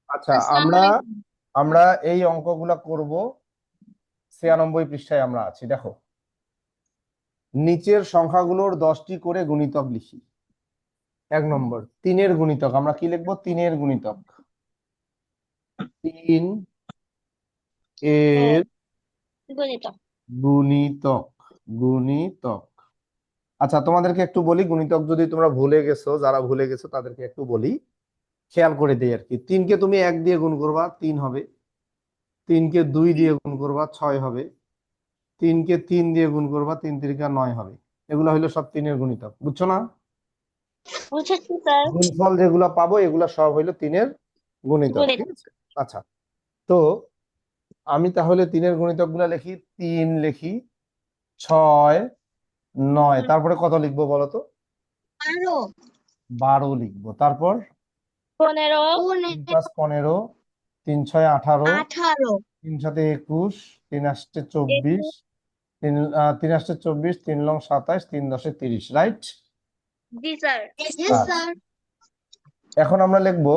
আচ্ছা, আসসালামু আমরা আলাইকুম। আমরা এই অঙ্কগুলা করব। 96 পৃষ্ঠায় আমরা আছি, দেখো। নিচের সংখ্যাগুলোর 10টি করে গুণিতক লিখি। 1 নম্বর, 3-এর গুণিতক আমরা কি লিখবো? 3-এর গুণিতক। 3 ও এর গণিত। গুণিতক। গুণিতক। আচ্ছা, তোমাদেরকে একটু বলি, গুণিতক যদি তোমরা ভুলে গেছো, যারা ভুলে গেছো তাদেরকে একটু বলি, খেয়াল করে দিই আর কি। 3কে তুমি 1 দিয়ে গুণ করবা, 3 হবে। 3কে 2 দিয়ে গুণ করবা, 6 হবে। 3কে 3 দিয়ে গুণ করবা, 3 3 9 হবে। এগুলো হলো সব 3-এর গুণিতক, বুঝছো না? বুঝেছি স্যার। গুণফল যেগুলো পাবো এগুলো সব হইলো 3-এর গুণিতক, গণিত। ঠিক আছে? আচ্ছা, তো আমি তাহলে 3-এর গুণিতক গুলা লিখি। 3 লিখি, 6, 9, তারপরে কত লিখবো বলো তো? আরো 12 লিখবো। তারপর 15 3 + 15, 3 × 6 = 18, 18 3 × 7 = 21, 3 × 8 = 24, 21। 3 × 8 = 24, 3 × 9 = 27, 3 × 10 = 30, রাইট? জি স্যার। আচ্ছা, এখন আমরা লিখবো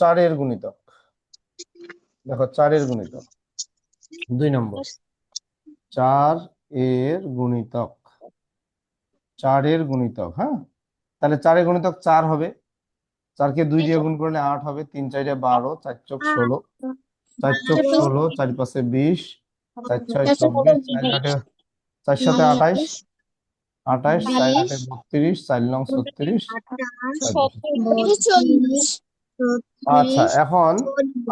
4-এর গুণিতক। দেখো, 4-এর গুণিতক 2 নম্বর, 4 এর গুণিতক। 4-এর গুণিতক, হ্যাঁ। তাহলে 4-এর গুণিতক 4 হবে। 4কে 2 জি দিয়ে স্যার। গুণ করলে 8 হবে। 3 × 4 = 12, 4 × 16, 4 × 16, 4 × 5 = 20, 4 × 6 = 24, 4 × 8 4 × 7 = 28, 28, 4 × 8 = 32, 4 × 9 = 36, 4 × 10 = চল্লিশ। আচ্ছা, এখন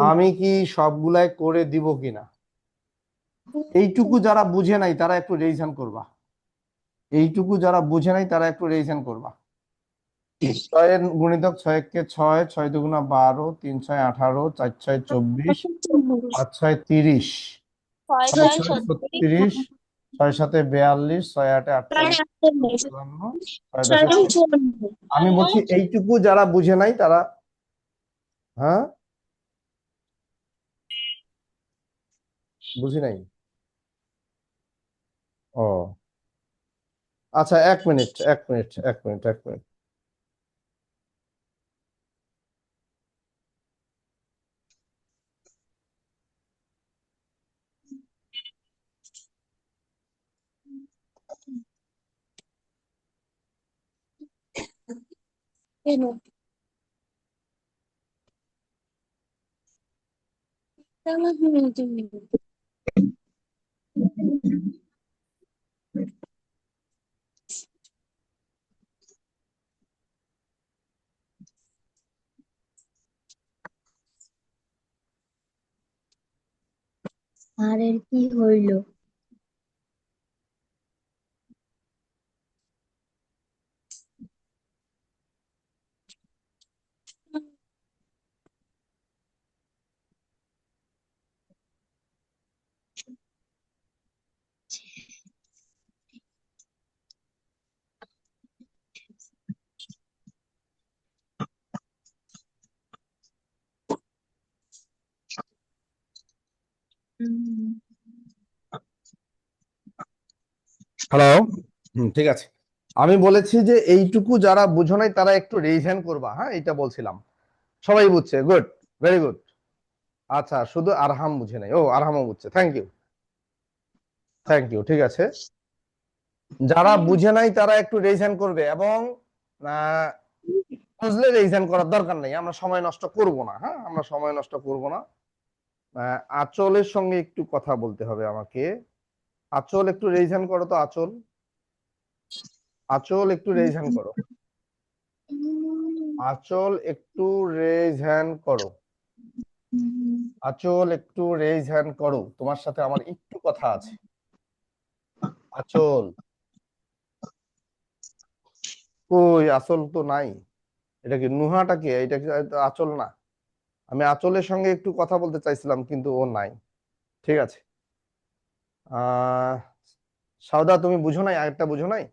আমি কি সবগুলাই করে দিব কিনা? এইটুকু যারা বুঝে নাই তারা একটু রিভিশন করবা। এইটুকু যারা বুঝে নাই তারা একটু রিভিশন করবা। 6-এর গুণিতক 6 কে 6, 6 × 2 = 12, 3 × 6 = 18, 4 × 6 = 24, 5 × 6 = 30, ছয় 6 × ছয় 6 = ছত্রিশ। 36, 6 × 7 = 42, 6 × 8 = 48, 54, 6 × 10 = 60। আমি বলছি এইটুকু যারা বুঝে নাই তারা, হ্যাঁ, বুঝি নাই। ও আচ্ছা, 1 মিনিট, 1 মিনিট, 1 মিনিট, 1 মিনিট। কেন? আর এর কি হইল? হ্যালো। ঠিক আছে। আমি বলেছি যে এইটুকু যারা বুঝো নাই তারা একটু রিভিশন করবা, হ্যাঁ, এটা বলছিলাম। সবাই বুঝছে, গুড, ভেরি গুড। আচ্ছা, শুধু আরহাম বুঝে নাই। ও, আরহামও বুঝছে, থ্যাংক ইউ, থ্যাংক ইউ, ঠিক আছে। যারা বুঝে নাই তারা একটু রিভিশন করবে, এবং বুঝলে রিভিশন করার দরকার নেই, আমরা সময় নষ্ট করব না, হ্যাঁ, আমরা সময় নষ্ট করব না। আঁচলের সঙ্গে একটু কথা বলতে হবে আমাকে। আঁচল, একটু রিভিশন করো তো, আঁচল। আঁচল, একটু রিভিশন করো। আঁচল, একটু রেজ হ্যান্ড করো। আঁচল, একটু রেজ হ্যান্ড করো, তোমার সাথে আমার একটু কথা আছে। আঁচল, কই? আঁচল তো নাই। এটা কি নুহাটা? কি এটা? কি আঁচল না? আমি আঁচলের সঙ্গে একটু কথা বলতে চাইছিলাম কিন্তু ও নাই। ঠিক আছে। আহ সাউদা, তুমি বুঝো নাই? আরেকটা বুঝো নাই?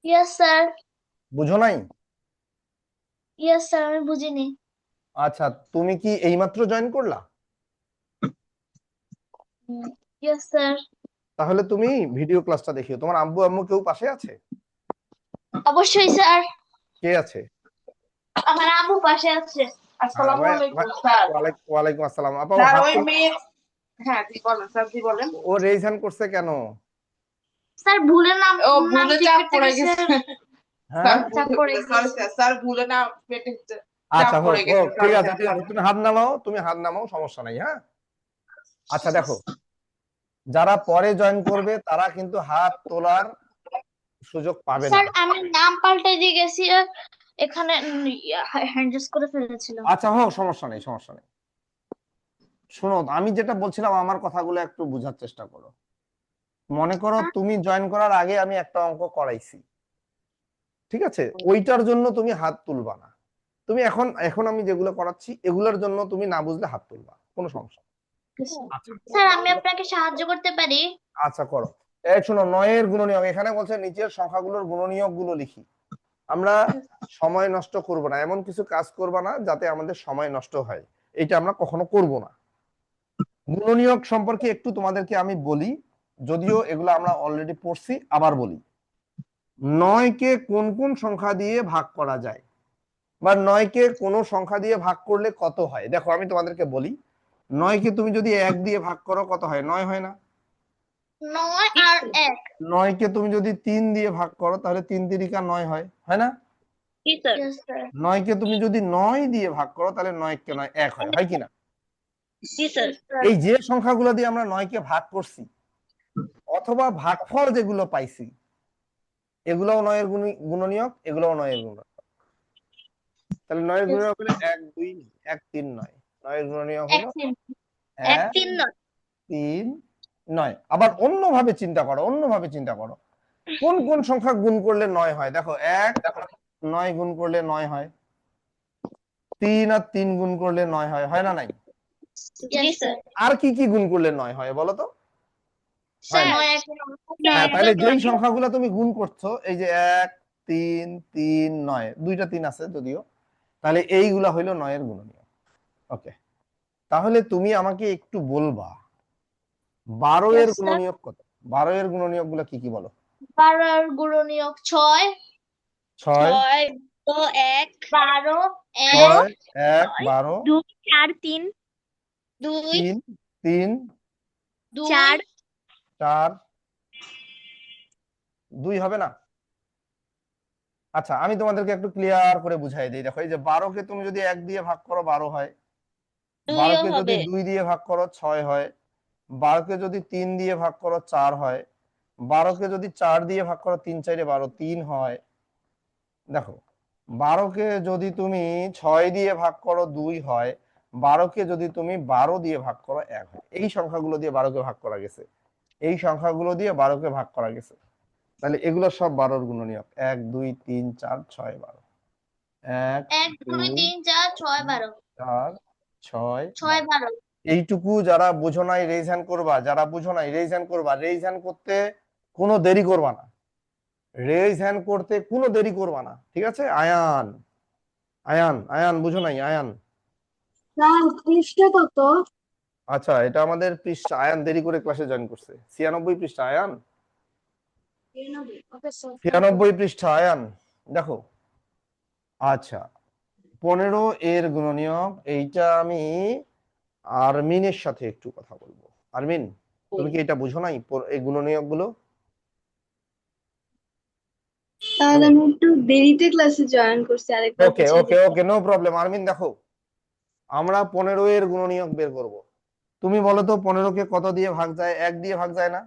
Yes sir. বুঝো নাই? ইয়েস স্যার, আমি বুঝিনি। আচ্ছা, তুমি কি এইমাত্র জয়েন করলা? Yes sir. তাহলে তুমি ভিডিও ক্লাসটা দেখিও। তোমার আব্বু আম্মু কেউ পাশে আছে? অবশ্যই স্যার। কে আছে? আমার আম্মু পাশে আছে। আসসালামু আলাইকুম স্যার। ওয়ালাইকুম আসসালাম। আপা ও স্যার হাত ওই মেয়ে, হ্যাঁ জি বলেন স্যার, জি বলেন। ও রেইজ হ্যান্ড করছে কেন? স্যার ভুলে নাম ও নাম ভুলে ঠিক চাপ করতে পড়ে গেছে। গেছে। হ্যাঁ চাপ পড়ে সরি গেছে। স্যার, স্যার ভুলে না পেটে চাপ আচ্ছা হোক পড়ে গেছে। হোক, ঠিক সরি আছে স্যার, ঠিক আছে, তুমি হাত নামাও, তুমি হাত নামাও, সমস্যা নাই। হ্যাঁ আচ্ছা দেখো, যারা পরে জয়েন করবে তারা কিন্তু হাত তোলার সুযোগ পাবে না। স্যার আমি নাম পাল্টে দিয়ে গেছি আর এখানে হ্যান্ডেস করে ফেলেছিলাম। আচ্ছা হোক, সমস্যা নেই সমস্যা নেই। শোনো, আমি যেটা বলছিলাম আমার কথাগুলো একটু বোঝার চেষ্টা করো। মনে করো তুমি জয়েন করার আগে আমি একটা অঙ্ক করাইছি, ঠিক আছে? ওইটার জন্য তুমি হাত তুলবা না। তুমি এখন এখন আমি যেগুলো করাচ্ছি এগুলোর জন্য তুমি না বুঝলে হাত তুলবা, কোনো সমস্যা নেই। আচ্ছা স্যার আমি আপনাকে সাহায্য করতে পারি? আচ্ছা করো। এই শোনো, নয়ের গুণনীয়ক এখানে বলছে নিচের সংখ্যাগুলোর গুণনীয়ক গুলো লিখি। আমরা সময় নষ্ট করব না, এমন কিছু কাজ করব না যাতে আমাদের সময় নষ্ট হয়, এটা আমরা কখনো করব না। গুণনীয়ক সম্পর্কে একটু তোমাদেরকে আমি বলি, যদিও এগুলো আমরা অলরেডি পড়ছি, আবার বলি। 9 কে কোন কোন সংখ্যা দিয়ে ভাগ করা যায়, বা 9 কে কোন সংখ্যা দিয়ে ভাগ করলে কত হয়? দেখো আমি তোমাদেরকে বলি, 9 কে তুমি যদি 1 দিয়ে ভাগ করো কত হয়? 9 হয় না? 9 আর 1। 9 কে তুমি যদি 3 দিয়ে ভাগ করো তাহলে 3 তিরিকা 9 হয়, হয় না? জি স্যার। Yes sir. 9 কে তুমি যদি 9 দিয়ে ভাগ করো তাহলে 9 কে 9 1 হয়, হয় কিনা? জি স্যার। এই যে সংখ্যাগুলো দিয়ে আমরা 9 কে ভাগ করছি অথবা ভাগফল যেগুলো পাইছি এগুলোও 9 এর গুণনীয়ক, এগুলোও 9 এর গুণনীয়ক। তাহলে 9 এর গুণনীয়ক হলো 1 2 1 3 9। 9 এর গুণনীয়ক হলো 1 1 3 9। 3 9। আবার অন্যভাবে চিন্তা করো, অন্যভাবে চিন্তা করো, কোন কোন সংখ্যা গুণ করলে 9 হয়? দেখো 1 9 গুণ করলে 9 হয়, 3 আর 3 গুণ করলে 9 হয়, হয় না নাই? জি স্যার। আর কি কি গুণ করলে 9 হয় বলো তো? হয় স্যার না? 9 হ্যাঁ, তাহলে যেই 1 সংখ্যাগুলো তুমি গুণ করছো, এই যে 1 3 3 9, দুইটা 3 আছে যদিও, তাহলে এইগুলা হইলো 9 এর গুণনীয়ক। ওকে, তাহলে তুমি আমাকে একটু বলবা 12 এর Yes, sir. গুণনীয়ক কত? 12 এর গুণনীয়ক গুলো কি কি বলো? 12 আর গুণনীয়ক 6 6 তো 1 12 6 1 1 12 2 4 3 2 3 3 4 4 2 হবে না? আচ্ছা আমি তোমাদেরকে একটু ক্লিয়ার করে বুঝাই দিই। দেখো এই যে 12 কে তুমি যদি 1 দিয়ে ভাগ করো 12 হয়, 12 কে যদি 2 দিয়ে ভাগ করো 6 হয়, 12 কে যদি 3 দিয়ে ভাগ করো 4 হয়, 12 কে যদি 4 দিয়ে ভাগ করো 3 4 12 3 হয়। দেখো 12 কে যদি তুমি 6 দিয়ে ভাগ করো 2 হয়, 12 কে যদি তুমি 12 দিয়ে ভাগ করো 1 হয়। এই সংখ্যাগুলো দিয়ে 12 কে ভাগ করা গেছে, এই সংখ্যাগুলো দিয়ে 12 কে ভাগ করা গেছে। তাহলে এগুলো সব 12 এর গুণনীয়ক, 1 2 3 4 6 12। 1 1 2 2 3 4 6 12 4 6 6 12। 12 এইটুকু যারা বুঝো নাই রেইজ হ্যান্ড করবা, যারা বুঝো নাই রেইজ হ্যান্ড করবা। রেইজ হ্যান্ড করতে কোনো দেরি করবা না, রেইজ হ্যান্ড করতে কোনো দেরি করবা না, ঠিক আছে? আয়ান আয়ান আয়ান বুঝো নাই? আয়ান স্যার পৃষ্ঠা কত? আচ্ছা এটা আমাদের পৃষ্ঠা। আয়ান দেরি করে ক্লাসে জয়েন করছে, 96 পৃষ্ঠা। Ayaan okay sir. 96 পৃষ্ঠা আয়ান, দেখো। আচ্ছা 15 এর গুণনীয়ক, এইটা আমি আরমিনের সাথে একটু কথা বলবো। আরমিন, তুমি কি এটা বুঝো নাই এই গুণনীয়ক গুলো? স্যার আমি একটু দেরিতে ক্লাসে জয়েন করছি, আরেকবার ওকে বুঝিয়ে ওকে দিতে। ওকে, নো প্রবলেম। আরমিন দেখো, আমরা 15 এর গুণনীয়ক বের করব। তুমি বলো তো 15 কে কত দিয়ে ভাগ যায়? 1 দিয়ে ভাগ যায় না?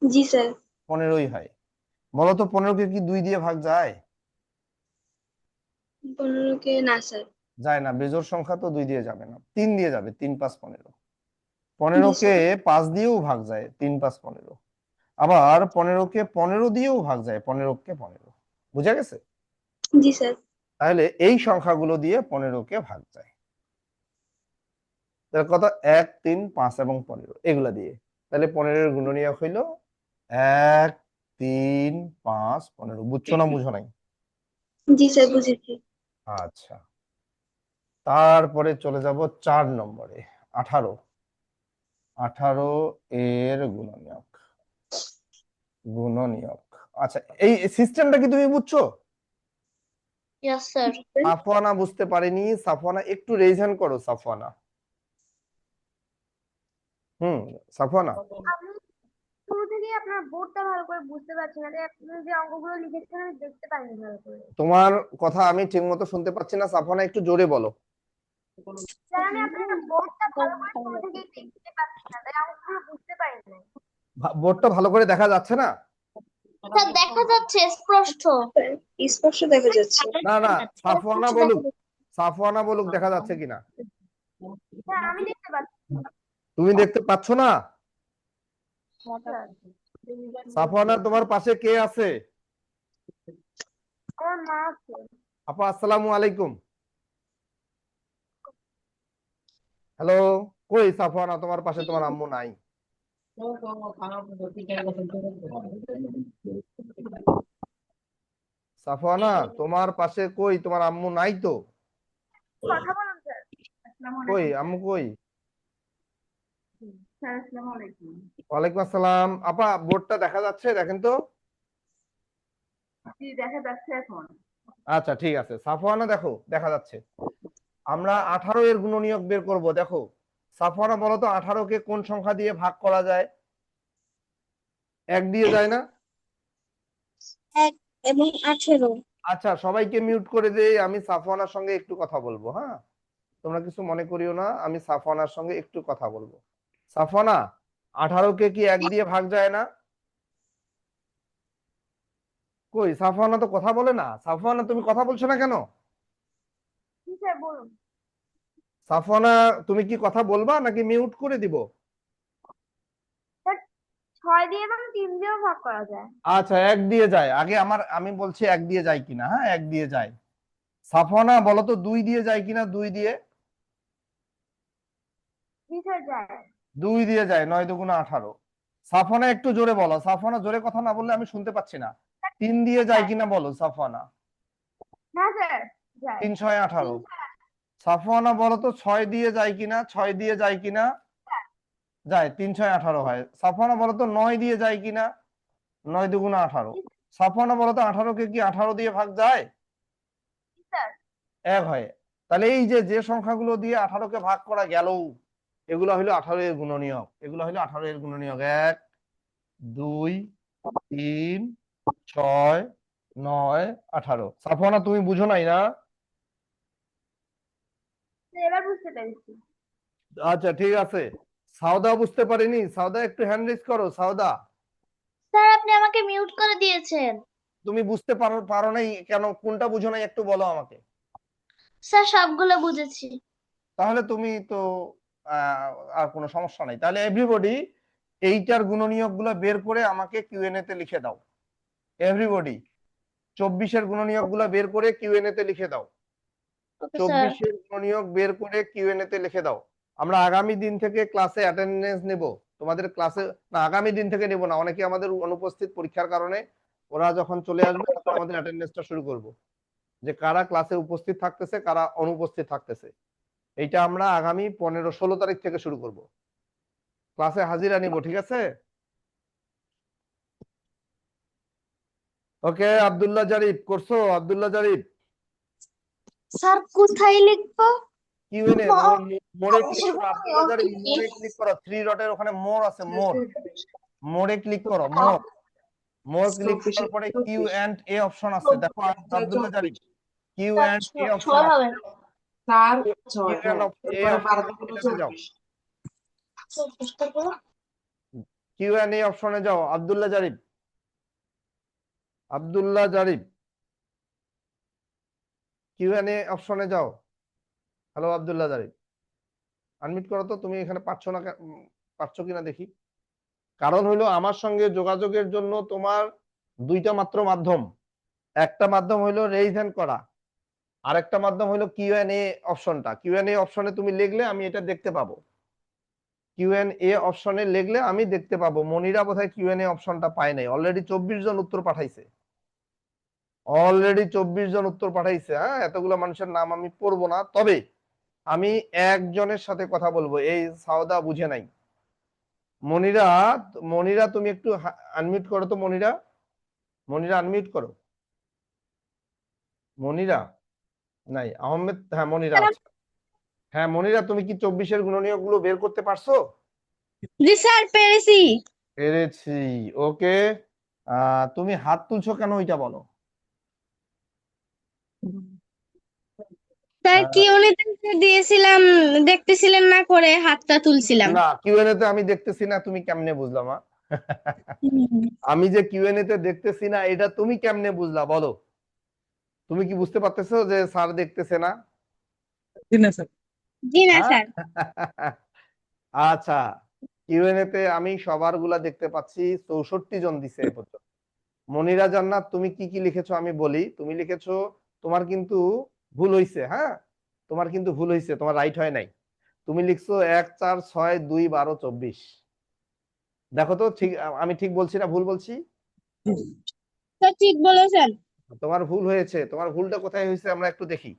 জি স্যার। 15ই হয়। বলো তো 15 কে কি 2 দিয়ে ভাগ যায়? 15 কে না স্যার। যায় না, বেজোড় সংখ্যা তো 2 দিয়ে যাবে না, 3 দিয়ে যাবে। 3 5 15। জি 15 কে স্যার। 5 দিয়েও ভাগ যায়, 3 5 15। আবার 15 কে 15 দিয়েও ভাগ যায়, 15 কে 15। বুঝা গেছে? জি স্যার। তাহলে এই সংখ্যাগুলো দিয়ে 15 কে ভাগ যায়। তাহলে কত? 1 3 5 এবং 15, এগুলা দিয়ে। তাহলে 15 এর গুণনীয়ক হইল 1 3 5 15। বুঝছো না বুঝো নাই? জি স্যার বুঝেছি। আচ্ছা তারপরে চলে যাব 4 নম্বরে, 18। 18 এর গুণনীয়ক, গুণনীয়ক। আচ্ছা এই সিস্টেমটা কি তুমি বুঝছো? Yes, sir. সাফওয়ানা বুঝতে পারেনি, সাফওয়ানা একটু রেইজ হ্যান্ড করো সাফওয়ানা। সাফওয়ানা আমি শুরু থেকেই আপনার বোর্ডটা ভালো করে বুঝতে পারছি না, তাই আপনি যে অঙ্কগুলো লিখেছেন আমি দেখতে পাইনি ভালো করে। তোমার কথা আমি ঠিক মতো শুনতে পাচ্ছি না, সাফওয়ানা একটু জোরে বলো। স্যার আমি আপনার বোর্ডটা ভালো করে শুরু থেকেই দেখতে পাচ্ছি না, তাই অঙ্কগুলো বুঝতে পারিনি। বোর্ডটা ভালো করে দেখা যাচ্ছে না? স্যার দেখা যাচ্ছে স্পষ্ট। স্পষ্ট দেখা যাচ্ছে। না না, সাফওয়ানা স্পষ্ট বলুক, দেখা যাচ্ছে। সাফওয়ানা বলুক দেখা যাচ্ছে কিনা। স্যার আমি দেখতে পাচ্ছি তুমি দেখতে পাচ্ছ না? স্যার। সাফওয়ানা তোমার পাশে কে আছে? আমার মা আছে। আপা আসসালামু আলাইকুম। হ্যালো, কই সাফওয়ানা তোমার পাশে তোমার আম্মু নাই? সাফওয়ানা তোমার পাশে কই তোমার আম্মু নাই তো? কথা বলুন স্যার। আসসালামু কই আলাইকুম আম্মু কই? স্যার। আসসালামু আলাইকুম। ওয়ালাইকুম আসসালাম। আপা বোর্ডটা দেখা যাচ্ছে দেখেন তো। জি দেখা যাচ্ছে এখন। আচ্ছা ঠিক আছে, সাফওয়ানা দেখো দেখা যাচ্ছে। আমরা 18 এর গুণনীয়ক বের করব। দেখো সাফওয়ানা বলো তো 18 কে কোন সংখ্যা দিয়ে ভাগ করা যায়? 1 দিয়ে যায় না? 1 এবং 18। আচ্ছা সবাইকে মিউট করে দেই, আমি সাফওয়ানার সঙ্গে একটু কথা বলবো। হ্যাঁ, তোমরা কিছু মনে করিও না, আমি সাফওয়ানার সঙ্গে একটু কথা বলবো। সাফওয়ানা 18 কে কি 1 দিয়ে ভাগ যায় না? কই সাফওয়ানা তো কথা বলে না। সাফওয়ানা তুমি কথা বলছো না কেন? জি স্যার বলুন। সাফওয়ানা তুমি কি কথা বলবা নাকি মিউট করে দিব? স্যার 6 দিয়ে এবং 3 দিয়েও ভাগ করা যায়। আচ্ছা 1 দিয়ে যায়। আগে আমি বলছি 1 দিয়ে যায় কিনা। হ্যাঁ 1 দিয়ে যায়। সাফওয়ানা বলো তো 2 দিয়ে যায় কিনা? 2 দিয়ে? জি স্যার যায়। 2 দিয়ে যায়। 9 দুগুণে 18। সাফওয়ানা একটু জোরে বলো, সাফওয়ানা জোরে কথা না বললে আমি শুনতে পাচ্ছি না। 3 দিয়ে যায় কিনা বলো সাফওয়ানা। না স্যার যায়। 3 6 18। সাফওয়ানা বলো তো 6 দিয়ে যায় কিনা? 6 দিয়ে যায় কিনা? যায়। 3 6 18 হয়। সাফওয়ানা বলো তো 9 দিয়ে যায় কিনা? 9 দুগুণে 18। সাফওয়ানা বলো তো 18 কে কি 18 দিয়ে ভাগ যায়? জি স্যার। 1 হয়। তাহলে এই যে যে সংখ্যাগুলো দিয়ে 18 কে ভাগ করা গেল এগুলো হলো 18 এর গুণনীয়ক। এগুলো হলো 18 এর গুণনীয়ক। 1 2 3 6 9 18। সাফওয়ানা তুমি বুঝো নাই না? এবার বুঝতে পেরেছি। আচ্ছা ঠিক আছে। সাউদা বুঝতে পারিনি? সাউদা একটু হ্যান্ড রেজ করো। সাউদা স্যার আপনি আমাকে মিউট করে দিয়েছেন। তুমি বুঝতে পারো নাই কেন? কোনটা বুঝো নাই একটু বলো আমাকে। স্যার সবগুলো বুঝেছি। তাহলে তুমি তো আর কোনো সমস্যা নাই। তাহলে এভরিবডি এইটার গুণনীয়ক গুলো বের করে আমাকে কিউএনএ তে লিখে দাও। এভরিবডি 24 এর গুণনীয়ক গুলো বের করে কিউএনএ তে লিখে দাও। Okay sir. 24 এর গুণনীয়ক বের করে কিউএনএ তে লিখে দাও। আমরা আগামী দিন থেকে ক্লাসে অ্যাটেন্ডেন্স নেব। তোমাদের ক্লাসে না, আগামী দিন থেকে নেব না, অনেকে আমাদের অনুপস্থিত পরীক্ষার কারণে। ওরা যখন চলে আসবে তখন আমাদের অ্যাটেন্ডেন্সটা শুরু করব, যে কারা ক্লাসে উপস্থিত থাকতেছে কারা অনুপস্থিত থাকতেছে। এইটা আমরা আগামী 15 16 তারিখ থেকে শুরু করব। ক্লাসে হাজিরা নিব, ঠিক আছে? ওকে আব্দুল্লাহ জারিফ করছো? আব্দুল্লাহ জারিফ স্যার কোথায় লিখবো? কিউএনএ মোড়ে ক্লিক করো। আব্দুল্লাহ জারিফ মোড়ে ক্লিক করো। 3 ডটের ওখানে মোর আছে, মোর, মোড়ে ক্লিক করো। মোর ক্লিক করার পরে কিউ এন্ড এ অপশন আছে, দেখো Abdullah Zarif Q and A option 6 আছে। হবে। স্যার কিউ এন্ড এ অপশনে যাও। কিউ এন্ড এ অপশনে যাও। আব্দুল্লাহ জারিফ, আব্দুল্লাহ জারিফ কিউ এন্ড এ অপশনে যাও। হ্যালো আব্দুল্লাহ জারিফ, আনমিউট করো তো। তুমি এখানে পাচ্ছ না, পাচ্ছ কিনা দেখি। কারণ হলো আমার সঙ্গে যোগাযোগের জন্য তোমার দুইটা মাত্র মাধ্যম। একটা মাধ্যম হলো রেইজ হ্যান্ড করা, আরেকটা মাধ্যম হলো কিউএনএ অপশনটা। কিউএনএ অপশনে তুমি লিখলে আমি এটা দেখতে পাবো। কিউএনএ অপশনে লিখলে আমি দেখতে পাবো। মনিরা বোধহয় কিউএনএ অপশনটা পায় নাই। অলরেডি 24 জন উত্তর পাঠাইছে। অলরেডি 24 জন উত্তর পাঠাইছে। হ্যাঁ, এতগুলো মানুষের নাম আমি পড়বো না, তবে আমি একজনের সাথে কথা বলবো। এই সাউদা বুঝে নাই। মনিরা, মনিরা তুমি একটু আনমিউট করো তো। মনিরা, মনিরা আনমিউট করো। মনিরা নাই, আহমেদ, হ্যাঁ মনিরা আছে। হ্যাঁ মনিরা, তুমি কি 24-এর গুণনীয়ক গুলো বের করতে পারছো? জি স্যার, পেরেছি। পেরেছি। ওকে, তুমি হাত তুলছো কেন ওইটা বলো। স্যার আহ, কি উনিতে দিয়েছিলাম, দেখতেছিলেন না করে হাতটা তুলছিলাম। না, কিউএনএ তে আমি দেখতেছি না, তুমি কেমনে বুঝলা মা? আমি যে কিউএনএ তে দেখতেছি না এটা তুমি কেমনে বুঝলা বলো? তুমি কি বুঝতে পারতেছো যে স্যার দেখতেছে না? জি না হ্যাঁ। স্যার। আচ্ছা, কিউএনএ তে আমি সবার গুলা দেখতে পাচ্ছি, 64 জন দিছে এ পর্যন্ত। মনিরা জান্নাত, তুমি কি কি লিখেছো আমি বলি। তুমি লিখেছো, তোমার কিন্তু ভুল হইছে, হ্যাঁ তোমার কিন্তু ভুল হইছে, তোমার রাইট হয় নাই। তুমি লিখছো 1 4 6 2 12 24। দেখো তো ঠিক, আমি ঠিক বলছি না ভুল বলছি? স্যার ঠিক বলেছেন। তোমার ভুল হয়েছে, তোমার ভুলটা কোথায় হয়েছে আমরা একটু দেখি।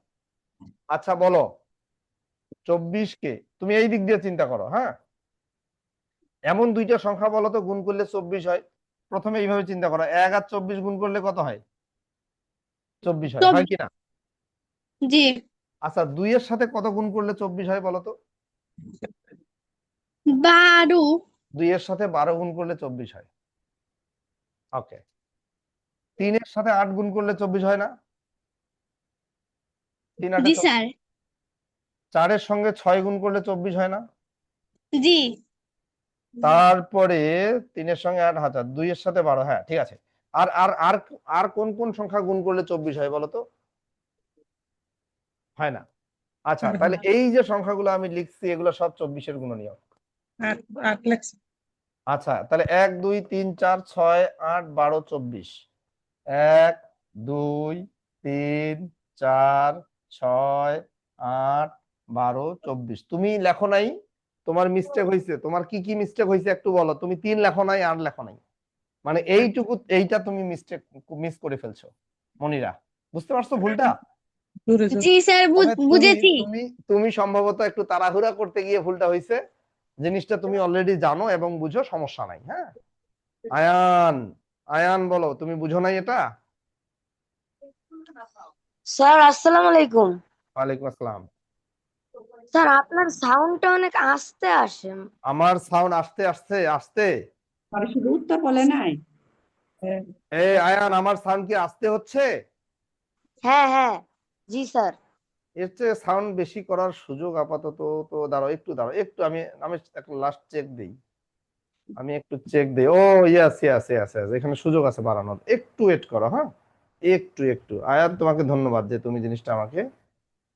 আচ্ছা বলো, 24 কে তুমি এই দিক দিয়ে চিন্তা করো, হ্যাঁ এমন দুইটা সংখ্যা বলো তো গুণ করলে 24 হয়। প্রথমে এইভাবে চিন্তা করো, 1 আর 24 গুণ করলে কত হয়? 24 হয়, হয় কি না? জি। আচ্ছা, 2 এর সাথে কত গুণ করলে 24 হয় বলো তো? 12। 2 এর সাথে 12 গুণ করলে 24 হয়। ওকে, 3 এর সাথে 8 গুণ করলে 24 হয় না? 3 8 জি 24। স্যার। 4 এর সঙ্গে 6 গুণ করলে 24 হয় না? জি। তারপরে 3 এর সঙ্গে 8, হাজার 2 এর সাথে 12, হ্যাঁ ঠিক আছে। আর আর আর আর কোন কোন সংখ্যা গুণ করলে 24 হয় বলো তো? হয় না। আচ্ছা, তাহলে এই যে সংখ্যাগুলো আমি লিখছি এগুলো সব 24-এর গুণনীয়ক। আচ্ছা, তাহলে 1 2 3 4 6 8 12 24। 1 2 3 4 6 8 12 24। তুমি লেখো নাই, তোমার মিস্টেক হয়েছে। তোমার কি কি মিস্টেক হয়েছে একটু বলো। তুমি 3 লেখো নাই, 8 লেখো নাই, মানে এইটুকু, এইটা তুমি মিস্টেক মিস করে ফেলছো মনিরা। বুঝতে পারছো ভুলটা? জি স্যার, তবে তুমি বুঝেছি। তুমি তুমি সম্ভবত একটু তাড়াহুড়া করতে গিয়ে ভুলটা হয়েছে। জিনিসটা তুমি অলরেডি জানো এবং বুঝো, সমস্যা নাই। হ্যাঁ, আয়ান, আয়ান বলো, তুমি বুঝো নাই এটা? স্যার আসসালামু আলাইকুম। ওয়ালাইকুম আসসালাম। স্যার আপনার সাউন্ডটা অনেক আস্তে আসে। আমার সাউন্ড আসতে আসতে আসতে? পরে শুধু উত্তর বলে নাই। এই আয়ান, আমার সাউন্ড কি আসতে হচ্ছে? হ্যাঁ হ্যাঁ, জি স্যার। এর চেয়ে সাউন্ড বেশি করার সুযোগ আপাতত তো, দাঁড়াও একটু, দাঁড়াও একটু, আমি আমি একটা লাস্ট চেক দিই। আমি একটু চেক দিই। ও ইয়েস ইয়েস ইয়েস ইয়েস, এখানে সুযোগ আছে বাড়ানোর, একটু ওয়েট করো। হ্যাঁ, একটু একটু। আয়ান, তোমাকে ধন্যবাদ যে তুমি জিনিসটা আমাকে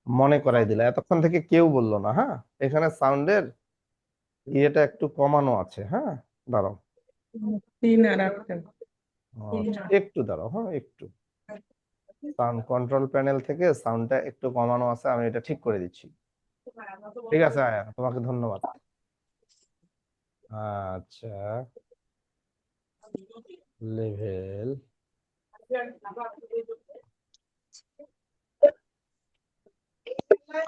মনে করাই দিলে, এতক্ষণ থেকে কেউ বললো না। হ্যাঁ, এখানে সাউন্ডের ইয়েটা একটু কমানো আছে। হ্যাঁ, দাঁড়াও। 3 আর 8। আচ্ছা, একটু দাঁড়াও, হ্যাঁ একটু। সাউন্ড কন্ট্রোল প্যানেল থেকে সাউন্ডটা একটু কমানো আছে, আমি এটা ঠিক করে দিচ্ছি। ঠিক আছে আয়ান, তোমাকে ধন্যবাদ। আচ্ছা, লেভেল,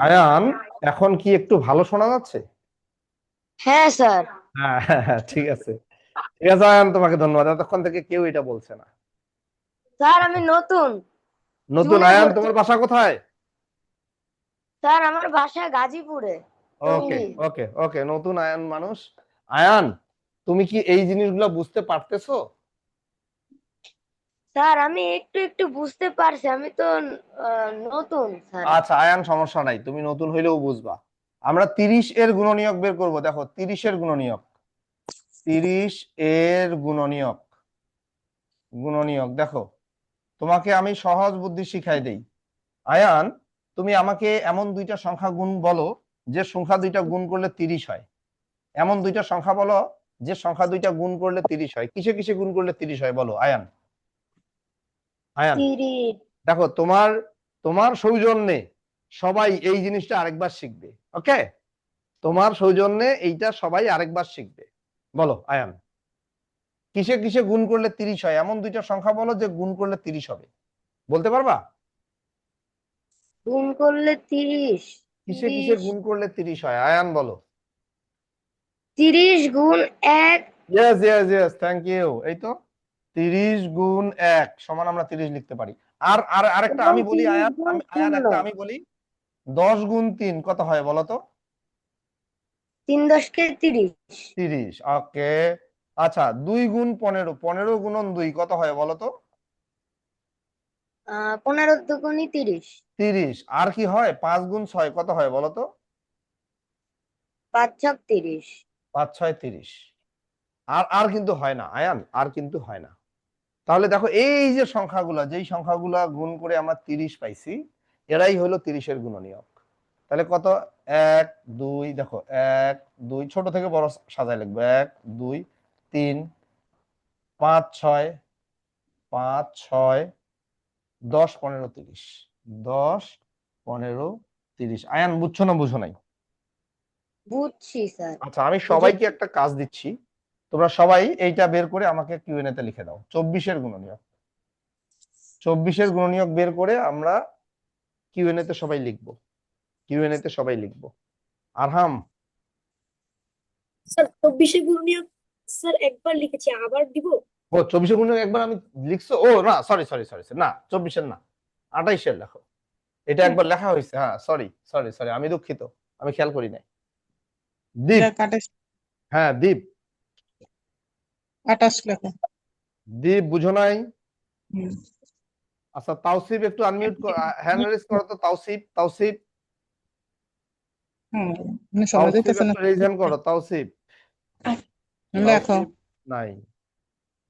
আয়ান এখন কি একটু ভালো শোনা যাচ্ছে? হ্যাঁ স্যার। হ্যাঁ হ্যাঁ, হ্যাঁ, ঠিক আছে। ঠিক আছে আয়ান, তোমাকে ধন্যবাদ, এতক্ষণ থেকে কেউ এটা বলছে না। স্যার আমি নতুন, নতুন? জুনে আয়ান, ভর্তি। তোমার বাসা কোথায়? স্যার আমার বাসা গাজীপুরে, ওকে টঙ্গী। ওকে ওকে, নতুন আয়ান মানুষ। আয়ান, তুমি কি এই জিনিসগুলো বুঝতে পারতেছো? স্যার আমি একটু একটু বুঝতে পারছি, আমি তো নতুন স্যার। আচ্ছা আয়ান, সমস্যা নাই, তুমি নতুন হইলেও বুঝবা। আমরা 30 এর গুণনীয়ক বের করব। দেখো 30 এর গুণনীয়ক, 30 এর গুণনীয়ক, গুণনীয়ক দেখো, তোমাকে আমি সহজ বুদ্ধি শিখাই দেই। আয়ান, তুমি আমাকে এমন দুইটা সংখ্যা গুণ বলো যে সংখ্যা দুইটা গুণ করলে 30 হয়। এমন দুইটা সংখ্যা বলো যে সংখ্যা দুইটা গুণ করলে 30 হয়। কিসে কিসে গুণ করলে 30 হয় বলো আয়ান। আয়ান, 30। দেখো তোমার, তোমার সৌজন্যে সবাই এই জিনিসটা আরেকবার শিখবে। ওকে, তোমার সৌজন্যে এইটা সবাই আরেকবার শিখবে। বলো আয়ান, কিসে কিসে গুণ করলে 30 হয়, এমন দুইটা সংখ্যা বলো যে গুণ করলে 30 হবে। বলতে পারবা? গুণ করলে 30। কিসে কিসে 30। গুণ করলে 30 হয়, আয়ান বলো। 30 গুণ 1। Yes yes yes, thank you. এই তো, 30 গুণ 1 সমান আমরা 30 লিখতে পারি। আর আর আরেকটা এবং আমি বলি 30 আয়ান, গুণ আয়ান একটা 16 আমি বলি, 10 গুণ 3 কত হয় বলো তো? 3 10 30 30। ওকে। আচ্ছা 2 গুণ 15, 15 গুণন 2 কত হয় বলো তো? 15 দুগুণই 30 30। আর কি হয়? 5 গুণ 6 কত হয় বলো তো? 5 ছক 30 5 6 30। আর আর কিন্তু হয় না আয়ান, আর কিন্তু হয় না। তাহলে দেখো এই যে সংখ্যাগুলা, যেই সংখ্যাগুলা গুণ করে আমরা 30 পাইছি, এরাই হলো 30-এর গুণনীয়ক। তাহলে কত? 1 2, দেখো 1 2, ছোট থেকে বড় সাজায় লিখবো, 1 2 3 5 6 5 6 10 15 30। 10 15 30। আয়ান বুঝছো না বুঝো নাই? বুঝছি স্যার আচ্ছা আমি বুঝে সবাইকে একটা কাজ দিচ্ছি, তোমরা সবাই এইটা বের করে আমাকে কিউএনএ তে লিখে দাও। 24-এর গুণনীয়ক, 24-এর গুণনীয়ক বের করে আমরা কিউএনএ তে সবাই লিখবো, কিউএনএ তে সবাই লিখবো। আরহাম, স্যার 24-এর গুণনীয়ক স্যার একবার লিখেছি, আবার দিব? ও 24-এর গুণনীয়ক একবার আমি লিখছো? ও না, সরি সরি সরি, না 24-এর না, 28-এর লেখো। এটা একবার লেখা হয়েছে, হ্যাঁ সরি সরি সরি, আমি দুঃখিত, আমি খেয়াল করি নাই। দীপ, যাক 28 হ্যাঁ দীপ, 28 লেখো। দীপ বুঝো নাই? হুম। আচ্ছা তাওসিফ একটু আনমিউট, হ্যান্ড রেজ করো তো। তাওসিফ, তাওসিফ, হুম, মানে শোনা তাওসিফ যাইতেছে না। একটু রেজ হ্যান্ড করো। তাওসিফ, লেখো। তাওসিফ নাই,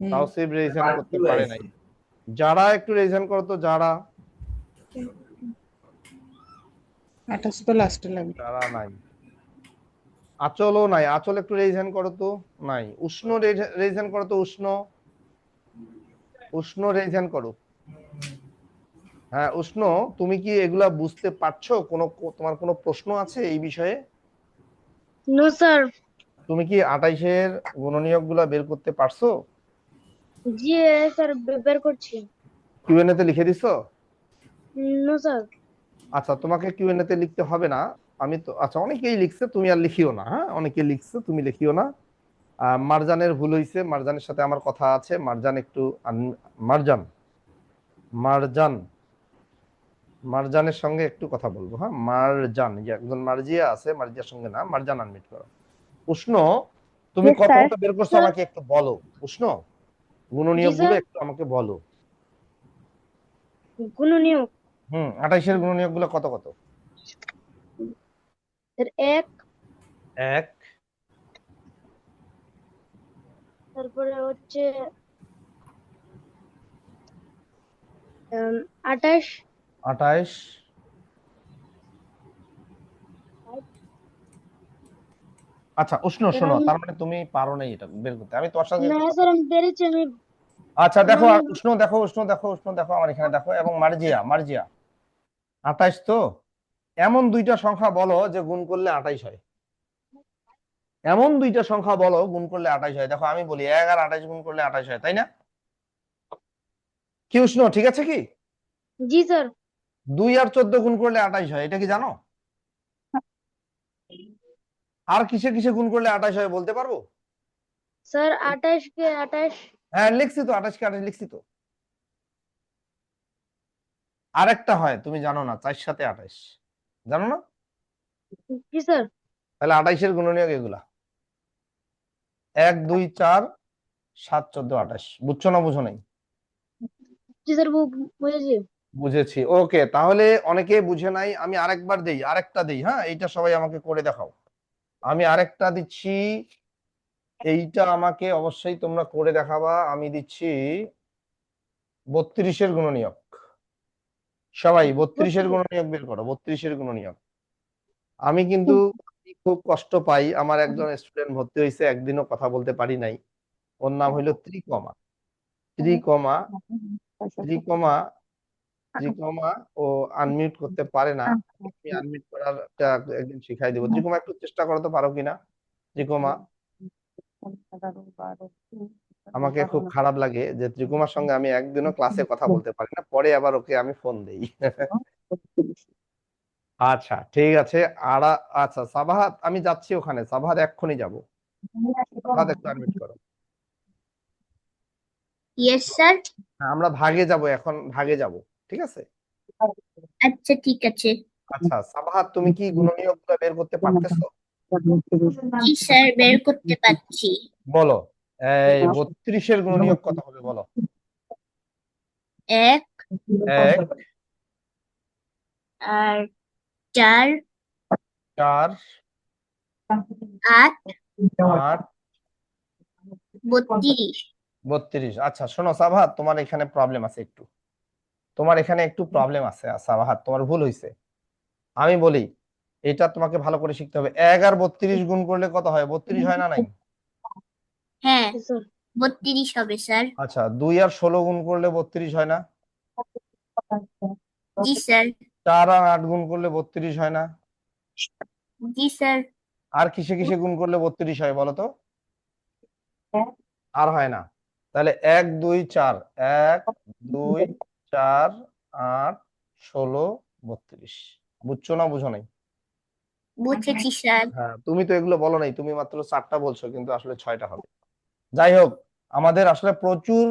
হুম। তাওসিফ রেজ হ্যান্ড করতে পারে নাই। যারা একটু রেজ হ্যান্ড করো তো, যারা, 28 তো লাস্টে লাগবে। যারা নাই। আঁচলও নাই, আঁচল একটু রেজ হ্যান্ড করো তো। নাই। উষ্ণ রেজ হ্যান্ড করো তো, উষ্ণ, উষ্ণ রেজ হ্যান্ড করো। হ্যাঁ উষ্ণ, তুমি কি এগুলা বুঝতে পারছো? তোমার কোনো প্রশ্ন আছে এই বিষয়ে? No sir. তুমি কি 28-এর গুণনীয়ক গুলা বের করতে পারছো? জি স্যার, বের করছি। কিউএনএ তে লিখে দিছো? No sir. আচ্ছা তোমাকে কিউএনএ তে লিখতে হবে না, আমি তো, আচ্ছা অনেকেই লিখছে, তুমি আর লিখিও না। হ্যাঁ অনেকে লিখছে, তুমি লিখিও না। মারজানের ভুল হয়েছে, মারজানের সাথে আমার কথা আছে। মারজান একটু মারজান, মারজান, মারজানের সঙ্গে একটু কথা বলবো। হ্যাঁ মারজান, যে একজন মার্জিয়া আছে, মার্জিয়ার সঙ্গে না, মারজান আনমিট করো। উষ্ণ, তুমি Yes, কত sir. কত বের করছো Sir. আমাকে একটু বলো। উষ্ণ, জি গুণনীয়ক গুলো স্যার। একটু আমাকে বলো। গুণনীয়ক 28-এর গুণনীয়ক গুলো কত কত? স্যার 1, এক, তারপরে হচ্ছে 28, 28। আচ্ছা উষ্ণ শোনো, তার মানে তুমি পারো নাই এটা বের করতে, আমি তোমার সঙ্গে না একটু কথা স্যার, আমি বলবো। পেরেছি। আমি আচ্ছা দেখো, মানে উষ্ণ দেখো, উষ্ণ দেখো, উষ্ণ দেখো আমার এখানে দেখো, এবং মার্জিয়া, মার্জিয়া 28 তো। এমন দুইটা সংখ্যা বলো যে গুণ করলে 28 হয়। এমন দুইটা সংখ্যা বলো গুণ করলে 28 হয়। দেখো আমি বলি 1 আর 28 গুণ করলে 28 হয়, তাই না? কি উষ্ণ, ঠিক আছে কি? জি স্যার। 2 আর 14 গুণ করলে 28 হয়, এটা কি জানো? আর কিসে কিসে গুণ করলে 28 হয় বলতে পারবো? স্যার 28 কে 28। হ্যাঁ লিখছি তো, 28 কে 28 লিখছি তো। আরেকটা হয় তুমি জানো না, 4 সাথে 28, জানো না? জি স্যার। তাহলে 28-এর গুণনীয়ক এগুলা, 1 2 4 7 14 28। বুঝছো না বুঝো নাই? জি স্যার, বুঝেছি। বুঝেছি, ওকে। তাহলে অনেকে বুঝে নাই, আমি আরেকবার দেই, আরেকটা দেই। হ্যাঁ এইটা সবাই আমাকে করে দেখাও। আমি আরেকটা দিচ্ছি, এইটা আমাকে অবশ্যই তোমরা করে দেখাবা। আমি দিচ্ছি 32-এর গুণনীয়ক। সবাই 32-এর গুণনীয়ক বের করো, 32-এর গুণনীয়ক। আমি কিন্তু খুব কষ্ট পাই, আমার একজন স্টুডেন্ট ভর্তি হয়েছে, একদিনও কথা বলতে পারি নাই। ওর নাম হইলো ত্রিকমা, ত্রিকমা, ত্রিকমা, ত্রিকমা। ও আনমিউট করতে পারে না, আমি আনমিউট করার একদিন শিখাই দেবো। ত্রিকমা একটু চেষ্টা করো তো, পারো কিনা ত্রিকমা? আমাকে খুব খারাপ লাগে যে ত্রিকমার সঙ্গে আমি একদিনও ক্লাসে কথা বলতে পারি না, পরে আবার ওকে আমি ফোন দেই। আচ্ছা ঠিক আছে। আর আচ্ছা সাবাহাত, আমি যাচ্ছি ওখানে, সাবাহাত এক্ষুনি যাবো। সাবাহাত একটু আনমিউট করো। Yes sir. হ্যাঁ আমরা ভাগে যাব, এখন ভাগে যাব। ঠিক আছে? আচ্ছা ঠিক আছে। আচ্ছা সাবাহাত, তুমি কি গুণনীয়কগুলো বের করতে পারতেছো? জি স্যার, বের করতে পারছি। বলো, এই 32-এর গুণনীয়ক কত হবে বলো? 1 1 আর 4 4 8 8 32। 32। আচ্ছা শোনো সাবাহাত, তোমার এখানে প্রবলেম আছে একটু, তোমার এখানে একটু প্রবলেম আছে সাবাহাত, তোমার ভুল হয়েছে। আমি বলি, এটা তোমাকে ভালো করে শিখতে হবে। 1 আর 32 গুণ করলে কত হয়? 32 হয় না নাই? হ্যাঁ 32 হবে স্যার। আচ্ছা 2 আর 16 গুণ করলে 32 হয় না? জি স্যার। 4 আর 8 গুণ করলে 32 হয় না? জি স্যার। আর কিসে কিসে গুণ করলে 32 হয় বলো তো? আর হয় না। তাহলে 1 2 4, 1 2 4 8 16 32। বুঝছো না বুঝো নাই? বুঝেছি স্যার। হ্যাঁ, তুমি তো এগুলো বলো নাই, তুমি মাত্র 4টা বলছো, কিন্তু আসলে 6টা হবে। যাই হোক, আমাদের আসলে প্রচুর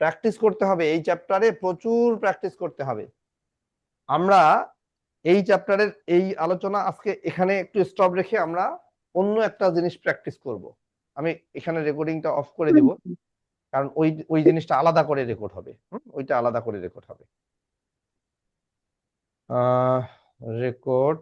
প্র্যাকটিস করতে হবে, এই চ্যাপ্টারে প্রচুর প্র্যাকটিস করতে হবে। আমরা এই চ্যাপ্টারের এই আলোচনা আজকে এখানে একটু স্টপ রেখে আমরা অন্য একটা জিনিস প্র্যাকটিস করব। আমি এখানে রেকর্ডিংটা অফ করে দেব, কারণ ওই ওই জিনিসটা আলাদা করে রেকর্ড হবে। ওইটা আলাদা করে রেকর্ড হবে। রেকর্ড